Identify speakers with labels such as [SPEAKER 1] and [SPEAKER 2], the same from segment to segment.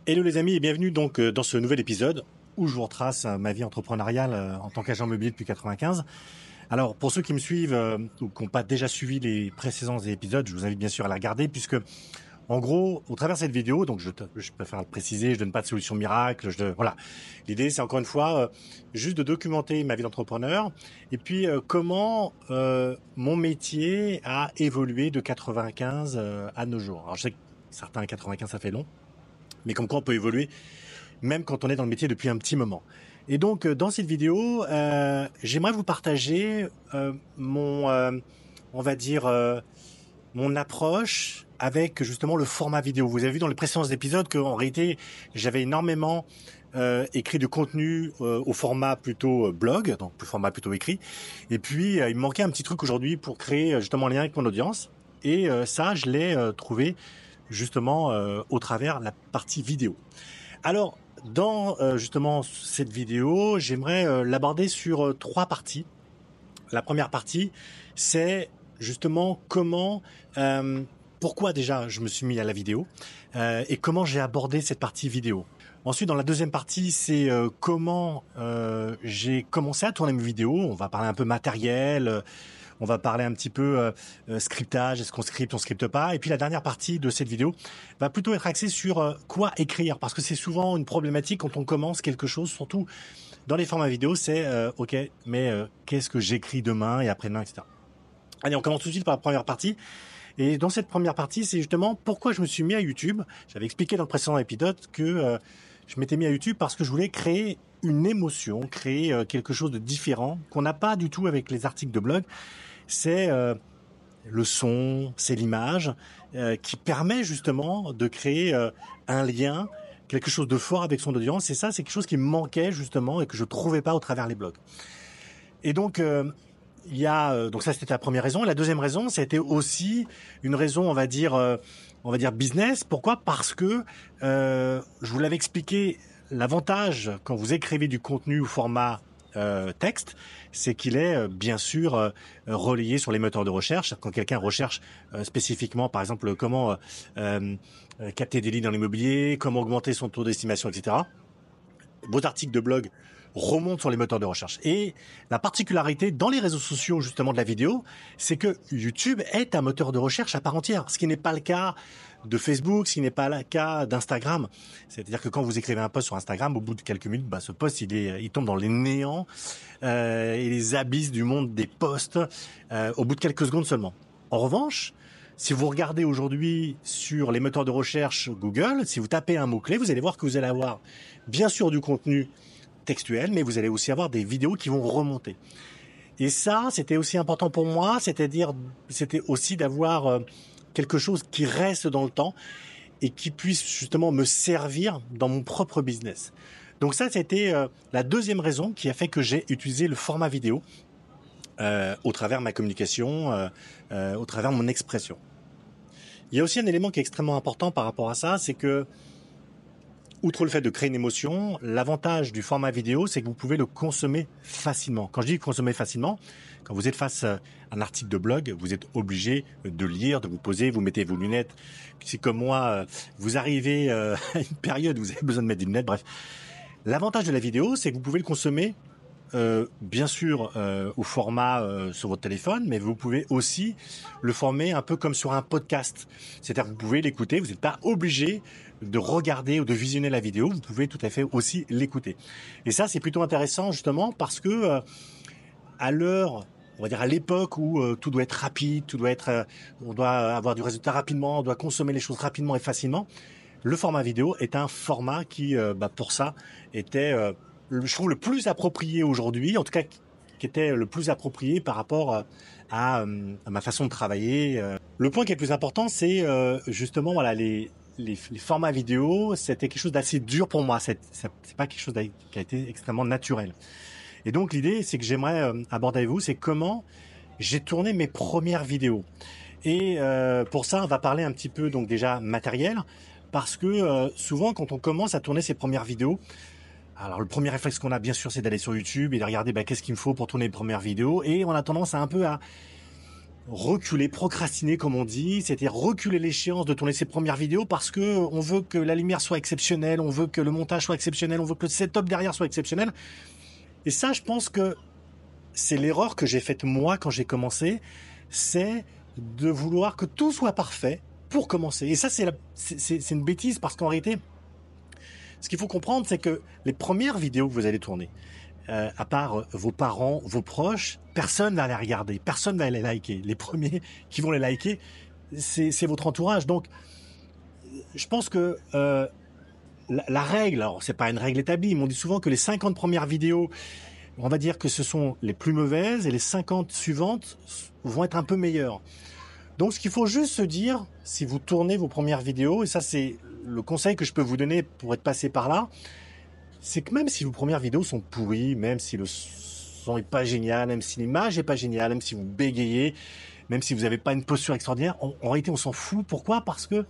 [SPEAKER 1] Hello les amis et bienvenue donc dans ce nouvel épisode où je vous retrace ma vie entrepreneuriale en tant qu'agent immobilier depuis 95. Alors pour ceux qui me suivent ou qui n'ont pas déjà suivi les précédents épisodes, je vous invite bien sûr à les regarder puisque en gros, au travers de cette vidéo, donc je préfère le préciser, je donne pas de solution miracle, voilà. L'idée c'est encore une fois juste de documenter ma vie d'entrepreneur et puis comment mon métier a évolué de 95 à nos jours. Alors je sais que certains 95 ça fait long. Mais comme quoi on peut évoluer même quand on est dans le métier depuis un petit moment. Et donc dans cette vidéo, j'aimerais vous partager on va dire mon approche avec justement le format vidéo. Vous avez vu dans les précédents épisodes qu'en réalité j'avais énormément écrit du contenu au format plutôt blog, donc le format plutôt écrit. Et puis il me manquait un petit truc aujourd'hui pour créer justement un lien avec mon audience. Et ça, je l'ai trouvé justement au travers la partie vidéo. Alors, dans justement cette vidéo, j'aimerais l'aborder sur trois parties. La première partie, c'est justement pourquoi déjà je me suis mis à la vidéo et comment j'ai abordé cette partie vidéo. Ensuite, dans la deuxième partie, c'est comment j'ai commencé à tourner mes vidéos. On va parler un peu matériel. On va parler un petit peu scriptage, est-ce qu'on scripte, on scripte pas. Et puis la dernière partie de cette vidéo va plutôt être axée sur quoi écrire, parce que c'est souvent une problématique quand on commence quelque chose, surtout dans les formats vidéo, c'est ok, mais qu'est-ce que j'écris demain et après-demain, etc. Allez, on commence tout de suite par la première partie. Et dans cette première partie, c'est justement pourquoi je me suis mis à YouTube. J'avais expliqué dans le précédent épisode que je m'étais mis à YouTube parce que je voulais créer une émotion, créer quelque chose de différent qu'on n'a pas du tout avec les articles de blog. C'est le son, c'est l'image qui permet justement de créer un lien, quelque chose de fort avec son audience. Et ça, c'est quelque chose qui me manquait justement et que je trouvais pas au travers les blogs. Et donc il y a donc ça c'était la première raison. Et la deuxième raison, c'était aussi une raison, on va dire business. Pourquoi ? Parce que je vous l'avais expliqué, l'avantage quand vous écrivez du contenu au format texte, c'est qu'il est bien sûr relayé sur les moteurs de recherche. Quand quelqu'un recherche spécifiquement, par exemple, comment capter des leads dans l'immobilier, comment augmenter son taux d'estimation, etc., vos articles de blog remontent sur les moteurs de recherche. Et la particularité dans les réseaux sociaux justement de la vidéo, c'est que YouTube est un moteur de recherche à part entière, ce qui n'est pas le cas de Facebook, ce qui n'est pas le cas d'Instagram. C'est-à-dire que quand vous écrivez un post sur Instagram, au bout de quelques minutes, ce post il tombe dans les néants et les abysses du monde des posts au bout de quelques secondes seulement. En revanche, si vous regardez aujourd'hui sur les moteurs de recherche Google, si vous tapez un mot-clé, vous allez voir que vous allez avoir bien sûr du contenu textuel, mais vous allez aussi avoir des vidéos qui vont remonter. Et ça, c'était aussi important pour moi, c'était aussi d'avoir quelque chose qui reste dans le temps et qui puisse justement me servir dans mon propre business. Donc ça, c'était la deuxième raison qui a fait que j'ai utilisé le format vidéo au travers de ma communication, au travers de mon expression. Il y a aussi un élément qui est extrêmement important par rapport à ça, c'est que outre le fait de créer une émotion, l'avantage du format vidéo, c'est que vous pouvez le consommer facilement. Quand je dis consommer facilement, quand vous êtes face à un article de blog, vous êtes obligé de lire, de vous poser, vous mettez vos lunettes. Si comme moi, vous arrivez à une période où vous avez besoin de mettre des lunettes, bref. L'avantage de la vidéo, c'est que vous pouvez le consommer bien sûr au format sur votre téléphone, mais vous pouvez aussi le former un peu comme sur un podcast. C'est-à-dire que vous pouvez l'écouter, vous n'êtes pas obligé de regarder ou de visionner la vidéo, vous pouvez tout à fait aussi l'écouter. Et ça, c'est plutôt intéressant justement parce que à l'heure, on va dire à l'époque où tout doit être rapide, on doit avoir du résultat rapidement, on doit consommer les choses rapidement et facilement, le format vidéo est un format qui, pour ça, était je trouve le plus approprié aujourd'hui, en tout cas qui était le plus approprié par rapport à ma façon de travailler. Le point qui est le plus important, c'est justement voilà les formats vidéo, c'était quelque chose d'assez dur pour moi. C'est pas quelque chose qui a été extrêmement naturel. Et donc l'idée, c'est que j'aimerais aborder avec vous, c'est comment j'ai tourné mes premières vidéos. Et pour ça, on va parler un petit peu donc déjà matériel, parce que souvent quand on commence à tourner ses premières vidéos, alors le premier réflexe qu'on a bien sûr c'est d'aller sur YouTube et de regarder qu'est-ce qu'il me faut pour tourner les premières vidéos, et on a tendance à un peu à reculer, procrastiner comme on dit, c'est-à-dire reculer l'échéance de tourner ses premières vidéos parce que on veut que la lumière soit exceptionnelle, on veut que le montage soit exceptionnel, on veut que le setup derrière soit exceptionnel. Et ça, je pense que c'est l'erreur que j'ai faite moi quand j'ai commencé, c'est de vouloir que tout soit parfait pour commencer. Et ça, c'est une bêtise parce qu'en réalité, ce qu'il faut comprendre, c'est que les premières vidéos que vous allez tourner, à part vos parents, vos proches, personne va les regarder, personne va les liker. Les premiers qui vont les liker, c'est votre entourage. Donc, je pense que la règle, alors c'est pas une règle établie, mais on dit souvent que les 50 premières vidéos, on va dire que ce sont les plus mauvaises et les 50 suivantes vont être un peu meilleures. Donc, ce qu'il faut juste se dire, si vous tournez vos premières vidéos, et ça c'est le conseil que je peux vous donner pour être passé par là, c'est que même si vos premières vidéos sont pourries, même si le son est pas génial, même si l'image est pas géniale, même si vous bégayez, même si vous n'avez pas une posture extraordinaire, en réalité on s'en fout. Pourquoi? Parce que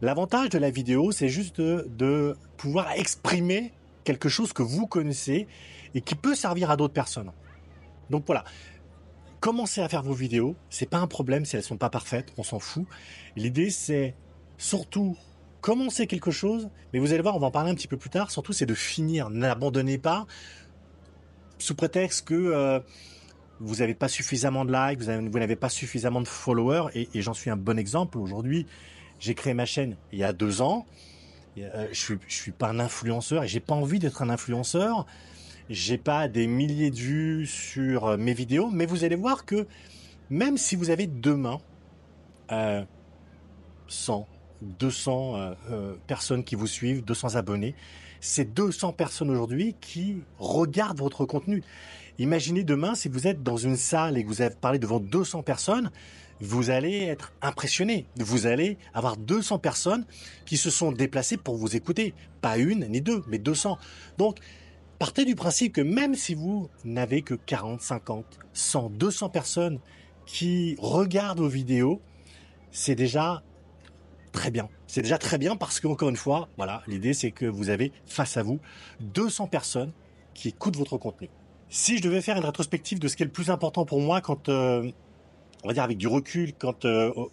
[SPEAKER 1] l'avantage de la vidéo, c'est juste de pouvoir exprimer quelque chose que vous connaissez et qui peut servir à d'autres personnes. Donc voilà, commencez à faire vos vidéos, c'est pas un problème si elles sont pas parfaites, on s'en fout. L'idée c'est surtout commencer quelque chose, mais vous allez voir, on va en parler un petit peu plus tard, surtout c'est de finir, n'abandonnez pas sous prétexte que vous n'avez pas suffisamment de likes, vous n'avez pas suffisamment de followers, et j'en suis un bon exemple. Aujourd'hui, j'ai créé ma chaîne il y a 2 ans, je suis pas un influenceur et j'ai pas envie d'être un influenceur, j'ai pas des milliers de vues sur mes vidéos, mais vous allez voir que même si vous avez demain 100, 200 personnes qui vous suivent, 200 abonnés, c'est 200 personnes aujourd'hui qui regardent votre contenu. Imaginez demain, si vous êtes dans une salle et que vous avez parlé devant 200 personnes, vous allez être impressionné. Vous allez avoir 200 personnes qui se sont déplacées pour vous écouter. Pas une ni deux, mais 200. Donc, partez du principe que même si vous n'avez que 40, 50, 100, 200 personnes qui regardent vos vidéos, c'est déjà très bien. C'est déjà très bien parce qu'encore une fois, voilà, l'idée c'est que vous avez face à vous 200 personnes qui écoutent votre contenu. Si je devais faire une rétrospective de ce qui est le plus important pour moi quand, on va dire avec du recul, quand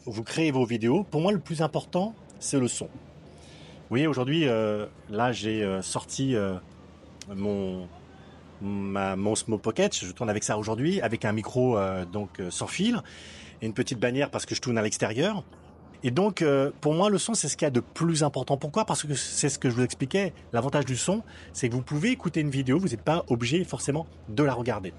[SPEAKER 1] vous créez vos vidéos, pour moi le plus important, c'est le son. Vous voyez, aujourd'hui, là j'ai sorti mon Osmo Pocket, je tourne avec ça aujourd'hui, avec un micro sans fil, et une petite bannière parce que je tourne à l'extérieur. Et donc, pour moi, le son, c'est ce qu'il y a de plus important. Pourquoi? Parce que c'est ce que je vous expliquais. L'avantage du son, c'est que vous pouvez écouter une vidéo, vous n'êtes pas obligé forcément de la regarder.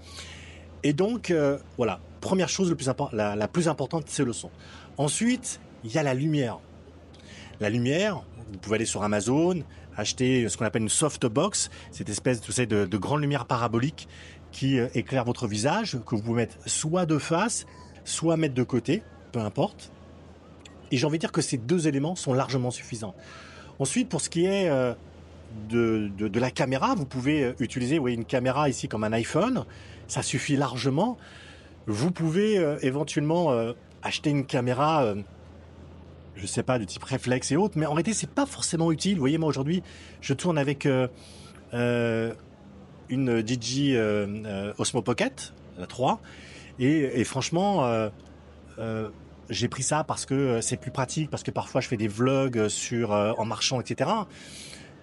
[SPEAKER 1] Et donc, voilà, première chose la plus importante, c'est le son. Ensuite, il y a la lumière. La lumière, vous pouvez aller sur Amazon, acheter ce qu'on appelle une softbox, cette espèce de grande lumière parabolique qui éclaire votre visage, que vous pouvez mettre soit de face, soit mettre de côté, peu importe. Et j'ai envie de dire que ces 2 éléments sont largement suffisants. Ensuite, pour ce qui est de la caméra, vous pouvez utiliser une caméra ici comme un iPhone, ça suffit largement. Vous pouvez éventuellement acheter une caméra, je sais pas, de type réflexe et autres, mais en réalité, c'est pas forcément utile. Vous voyez, moi aujourd'hui, je tourne avec une DJI Osmo Pocket, la 3, et franchement... j'ai pris ça parce que c'est plus pratique, parce que parfois je fais des vlogs en marchant, etc.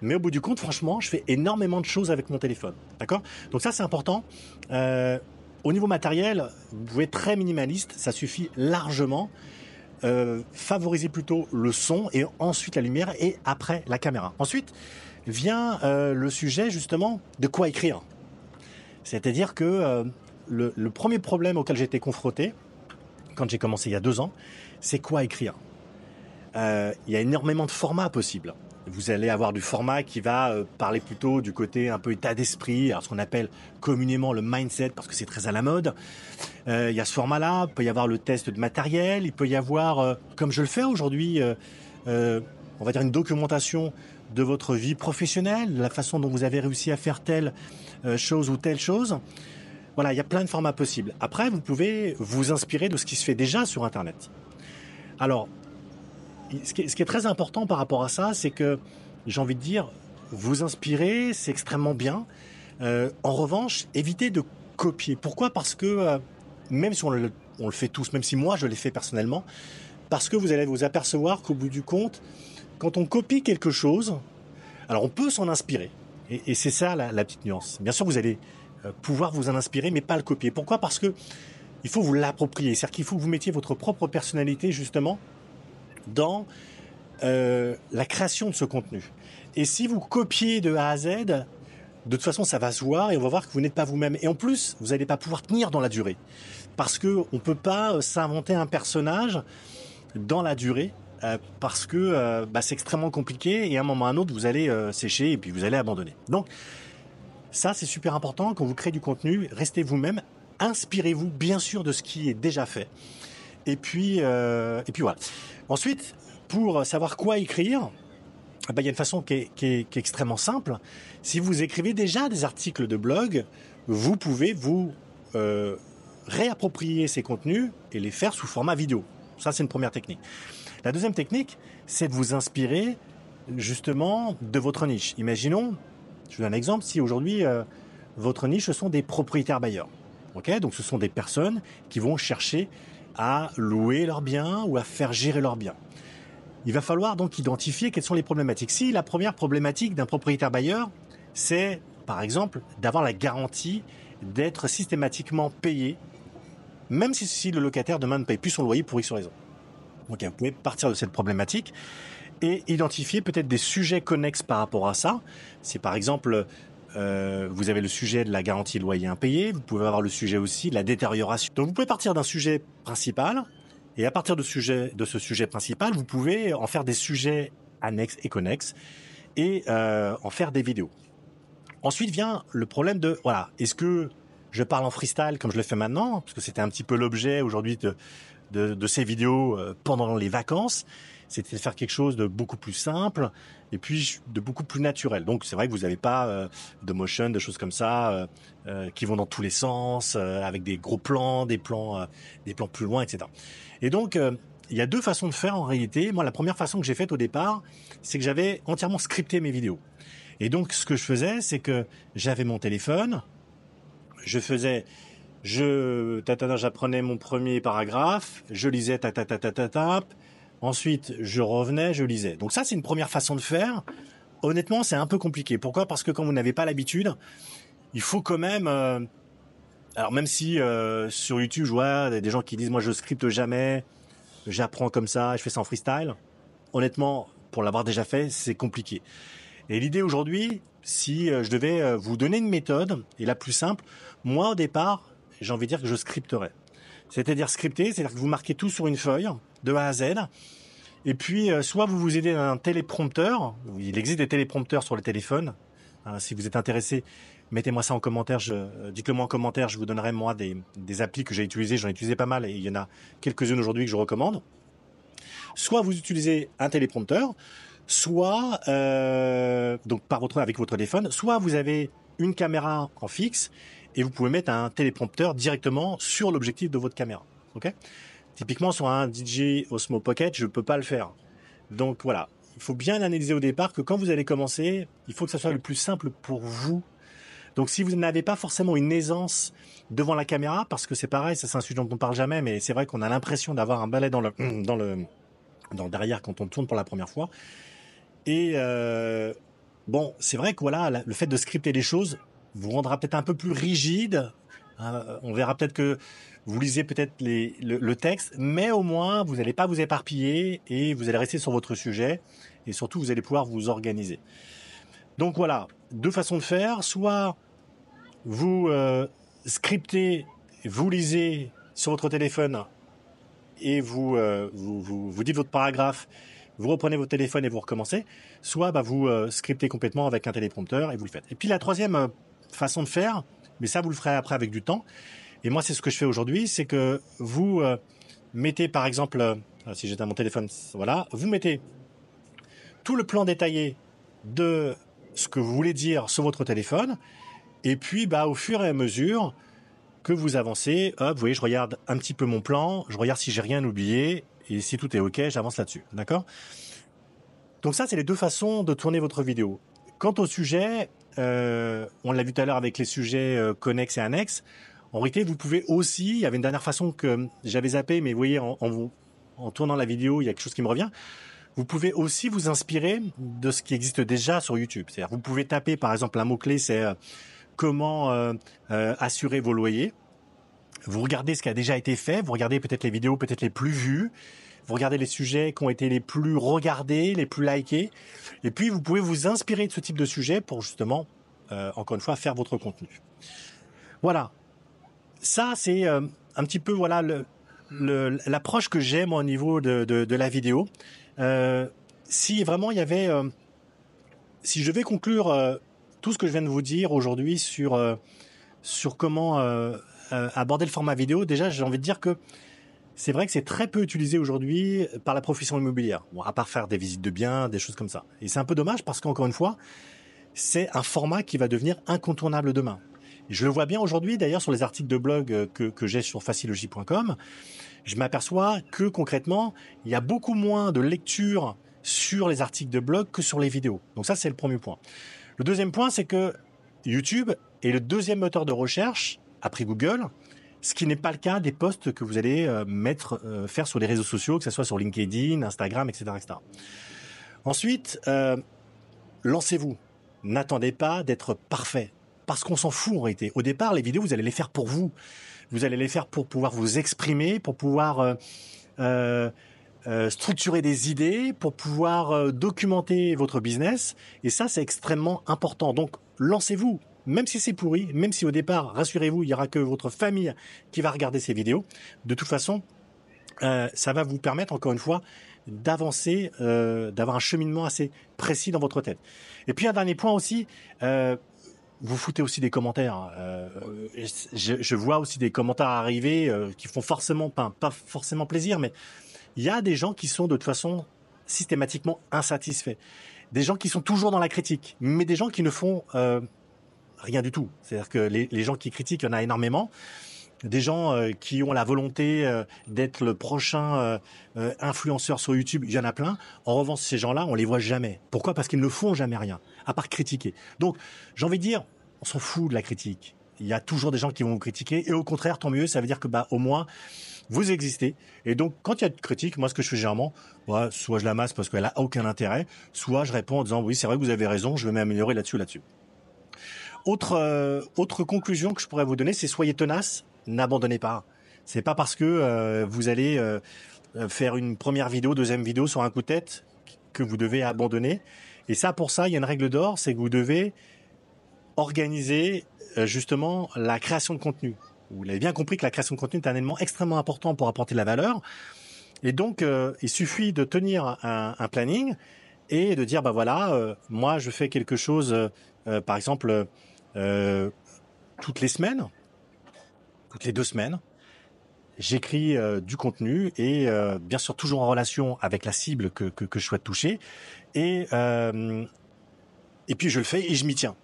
[SPEAKER 1] Mais au bout du compte, franchement, je fais énormément de choses avec mon téléphone. D'accord? Donc ça, c'est important. Au niveau matériel, vous pouvez être très minimaliste, ça suffit largement. Favorisez plutôt le son et ensuite la lumière et après la caméra. Ensuite vient le sujet justement de quoi écrire. C'est-à-dire que le premier problème auquel j'ai été confronté, quand j'ai commencé il y a 2 ans, c'est quoi écrire. Il y a énormément de formats possibles. Vous allez avoir du format qui va parler plutôt du côté un peu état d'esprit, alors ce qu'on appelle communément le mindset, parce que c'est très à la mode. Il y a ce format-là, il peut y avoir le test de matériel, il peut y avoir, comme je le fais aujourd'hui, on va dire une documentation de votre vie professionnelle, de la façon dont vous avez réussi à faire telle chose ou telle chose. Voilà, il y a plein de formats possibles. Après, vous pouvez vous inspirer de ce qui se fait déjà sur Internet. Alors, ce qui est très important par rapport à ça, c'est que, j'ai envie de dire, vous inspirer, c'est extrêmement bien. En revanche, évitez de copier. Pourquoi? Parce que même si on on le fait tous, même si moi je l'ai fait personnellement, parce que vous allez vous apercevoir qu'au bout du compte, quand on copie quelque chose, alors on peut s'en inspirer, et c'est ça la petite nuance. Bien sûr, vous allez pouvoir vous en inspirer, mais pas le copier. Pourquoi? Parce que il faut vous l'approprier, c'est-à-dire qu'il faut que vous mettiez votre propre personnalité justement dans la création de ce contenu. Et si vous copiez de A à Z, de toute façon, ça va se voir et on va voir que vous n'êtes pas vous-même. Et en plus, vous n'allez pas pouvoir tenir dans la durée. Parce qu'on ne peut pas s'inventer un personnage dans la durée parce que c'est extrêmement compliqué et à un moment ou à un autre, vous allez sécher et puis vous allez abandonner. Donc, ça, c'est super important. Quand vous créez du contenu, restez vous-même. Inspirez-vous, bien sûr, de ce qui est déjà fait. Et puis voilà. Ensuite, pour savoir quoi écrire, il y a une façon qui est extrêmement simple. Si vous écrivez déjà des articles de blog, vous pouvez vous réapproprier ces contenus et les faire sous format vidéo. Ça, c'est une première technique. La deuxième technique, c'est de vous inspirer justement de votre niche. Imaginons, je vous donne un exemple, si aujourd'hui, votre niche, ce sont des propriétaires bailleurs. Okay, donc ce sont des personnes qui vont chercher à louer leurs biens ou à faire gérer leurs biens. Il va falloir donc identifier quelles sont les problématiques. Si la première problématique d'un propriétaire bailleur, c'est par exemple d'avoir la garantie d'être systématiquement payé, même si le locataire demain ne paye plus son loyer pour X raison. Donc vous pouvez partir de cette problématique et identifier peut-être des sujets connexes par rapport à ça. C'est par exemple vous avez le sujet de la garantie de loyer impayé, vous pouvez avoir le sujet aussi de la détérioration. Donc vous pouvez partir d'un sujet principal, et à partir de ce sujet principal, vous pouvez en faire des sujets annexes et connexes, et en faire des vidéos. Ensuite vient le problème de, voilà, est-ce que je parle en freestyle comme je le fais maintenant, parce que c'était un petit peu l'objet aujourd'hui de ces vidéos pendant les vacances, c'était de faire quelque chose de beaucoup plus simple et puis de beaucoup plus naturel. Donc c'est vrai que vous n'avez pas de motion, de choses comme ça qui vont dans tous les sens, avec des gros plans, des plans plus loin, etc. Et donc il y a deux façons de faire en réalité. Moi, la première façon que j'ai faite au départ, c'est que j'avais entièrement scripté mes vidéos. Et donc ce que je faisais, c'est que j'avais mon téléphone, j'apprenais mon premier paragraphe, je lisais ensuite je revenais, je lisais. Donc ça, c'est une première façon de faire. Honnêtement, c'est un peu compliqué. Pourquoi? Parce que quand vous n'avez pas l'habitude, il faut quand même... alors même si sur YouTube, je vois des gens qui disent « moi je scripte jamais, j'apprends comme ça, je fais ça en freestyle », honnêtement, pour l'avoir déjà fait, c'est compliqué. Et l'idée aujourd'hui, si je devais vous donner une méthode, et la plus simple, moi au départ, j'ai envie de dire que je scripterais. C'est-à-dire scripter, c'est-à-dire que vous marquez tout sur une feuille, de A à Z, et puis soit vous vous aidez d'un téléprompteur, il existe des téléprompteurs sur le téléphone, si vous êtes intéressé, mettez-moi ça en commentaire, dites-le moi en commentaire, je vous donnerai moi des applis que j'ai utilisées, j'en ai utilisé pas mal, et il y en a quelques-unes aujourd'hui que je recommande. Soit vous utilisez un téléprompteur, soit donc avec votre téléphone, soit vous avez une caméra en fixe et vous pouvez mettre un téléprompteur directement sur l'objectif de votre caméra. Ok ? Typiquement sur un DJI Osmo Pocket, je ne peux pas le faire. Donc voilà, il faut bien analyser au départ que quand vous allez commencer, il faut que ça soit le plus simple pour vous. Donc si vous n'avez pas forcément une aisance devant la caméra, parce que c'est pareil, ça c'est un sujet dont on ne parle jamais, mais c'est vrai qu'on a l'impression d'avoir un balai dans le derrière quand on tourne pour la première fois. Et bon, c'est vrai que voilà, le fait de scripter les choses vous rendra peut-être un peu plus rigide. On verra peut-être que vous lisez peut-être le texte, mais au moins vous n'allez pas vous éparpiller et vous allez rester sur votre sujet et surtout vous allez pouvoir vous organiser. Donc voilà, deux façons de faire. Soit vous scriptez, vous lisez sur votre téléphone et vous dites votre paragraphe, vous reprenez votre téléphone et vous recommencez, soit vous scriptez complètement avec un téléprompteur et vous le faites. Et puis la troisième façon de faire, mais ça vous le ferez après avec du temps, et moi c'est ce que je fais aujourd'hui, c'est que vous mettez par exemple, si j'étais à mon téléphone, voilà, vous mettez tout le plan détaillé de ce que vous voulez dire sur votre téléphone, et puis au fur et à mesure que vous avancez, hop, vous voyez, je regarde un petit peu mon plan, je regarde si j'ai rien oublié, et si tout est OK, j'avance là-dessus, d'accord ? Donc ça, c'est les deux façons de tourner votre vidéo. Quant au sujet, on l'a vu tout à l'heure avec les sujets connexes et annexes, En réalité, vous pouvez aussi, il y avait une dernière façon que j'avais zappé, mais vous voyez, en tournant la vidéo, il y a quelque chose qui me revient. Vous pouvez aussi vous inspirer de ce qui existe déjà sur YouTube. C'est-à-dire, vous pouvez taper, par exemple, un mot-clé, c'est comment assurer vos loyers. Vous regardez ce qui a déjà été fait, vous regardez peut-être les vidéos peut-être les plus vues, vous regardez les sujets qui ont été les plus regardés, les plus likés, et puis vous pouvez vous inspirer de ce type de sujet pour justement, encore une fois, faire votre contenu. Voilà, ça c'est un petit peu voilà l'approche que j'ai moi au niveau de la vidéo. Si vraiment il y avait, si je devais conclure tout ce que je viens de vous dire aujourd'hui sur comment aborder le format vidéo, déjà j'ai envie de dire que c'est vrai que c'est très peu utilisé aujourd'hui par la profession immobilière, bon, à part faire des visites de biens, des choses comme ça. Et c'est un peu dommage parce qu'encore une fois, c'est un format qui va devenir incontournable demain. Et je le vois bien aujourd'hui d'ailleurs sur les articles de blog que j'ai sur facilogie.com. Je m'aperçois que concrètement, il y a beaucoup moins de lectures sur les articles de blog que sur les vidéos. Donc ça, c'est le premier point. Le deuxième point, c'est que YouTube est le deuxième moteur de recherche après Google, ce qui n'est pas le cas des posts que vous allez faire sur les réseaux sociaux, que ce soit sur LinkedIn, Instagram, etc. etc. Ensuite, lancez-vous. N'attendez pas d'être parfait, parce qu'on s'en fout en réalité. Au départ, les vidéos, vous allez les faire pour vous. Vous allez les faire pour pouvoir vous exprimer, pour pouvoir structurer des idées, pour pouvoir documenter votre business. Et ça, c'est extrêmement important. Donc, lancez-vous. Même si c'est pourri, même si au départ, rassurez-vous, il n'y aura que votre famille qui va regarder ces vidéos. De toute façon, ça va vous permettre, encore une fois, d'avancer, d'avoir un cheminement assez précis dans votre tête. Et puis, un dernier point aussi, vous foutez aussi des commentaires. Je vois aussi des commentaires arriver qui font forcément, pas forcément plaisir, mais il y a des gens qui sont de toute façon systématiquement insatisfaits. Des gens qui sont toujours dans la critique, mais des gens qui ne font rien du tout. C'est-à-dire que les gens qui critiquent, il y en a énormément. Des gens qui ont la volonté d'être le prochain influenceur sur YouTube, il y en a plein. En revanche, ces gens-là, on les voit jamais. Pourquoi ? Parce qu'ils ne font jamais rien, à part critiquer. Donc, j'ai envie de dire, on s'en fout de la critique. Il y a toujours des gens qui vont vous critiquer, et au contraire, tant mieux, ça veut dire que au moins, vous existez. Et donc, quand il y a de critique, moi, ce que je fais généralement, soit je la masse parce qu'elle a aucun intérêt, soit je réponds en disant, oui, c'est vrai que vous avez raison, je vais m'améliorer là-dessus. Autre conclusion que je pourrais vous donner, c'est soyez tenace, n'abandonnez pas. C'est pas parce que vous allez faire une première vidéo, deuxième vidéo sur un coup de tête que vous devez abandonner. Et ça, pour ça, il y a une règle d'or, c'est que vous devez organiser justement la création de contenu. Vous l'avez bien compris que la création de contenu est un élément extrêmement important pour apporter de la valeur. Et donc, il suffit de tenir un planning et de dire, moi, je fais quelque chose, par exemple, toutes les semaines, toutes les 2 semaines, j'écris du contenu et bien sûr toujours en relation avec la cible que je souhaite toucher et puis je le fais et je m'y tiens.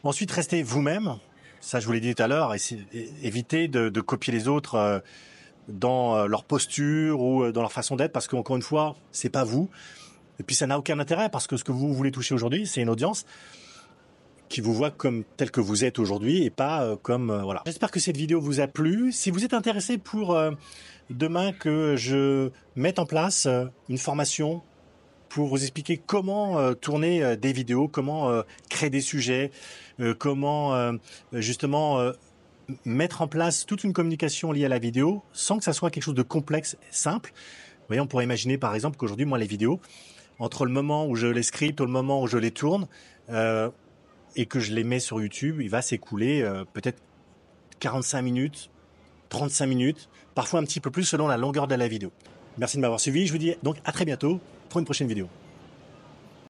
[SPEAKER 1] Ensuite, restez vous-même, ça je vous l'ai dit tout à l'heure, et évitez de copier les autres dans leur posture ou dans leur façon d'être, parce qu'encore une fois, c'est pas vous. Et puis ça n'a aucun intérêt, parce que ce que vous voulez toucher aujourd'hui, c'est une audience qui vous voit comme tel que vous êtes aujourd'hui et pas comme voilà. J'espère que cette vidéo vous a plu. Si vous êtes intéressé pour demain que je mette en place une formation pour vous expliquer comment tourner des vidéos, comment créer des sujets, comment justement mettre en place toute une communication liée à la vidéo sans que ça soit quelque chose de complexe, simple. Vous voyez, on pourrait imaginer par exemple qu'aujourd'hui, moi, les vidéos, entre le moment où je les scripte, le moment où je les tourne, et que je les mets sur YouTube, il va s'écouler peut-être 45 minutes, 35 minutes, parfois un petit peu plus selon la longueur de la vidéo. Merci de m'avoir suivi. Je vous dis donc à très bientôt pour une prochaine vidéo.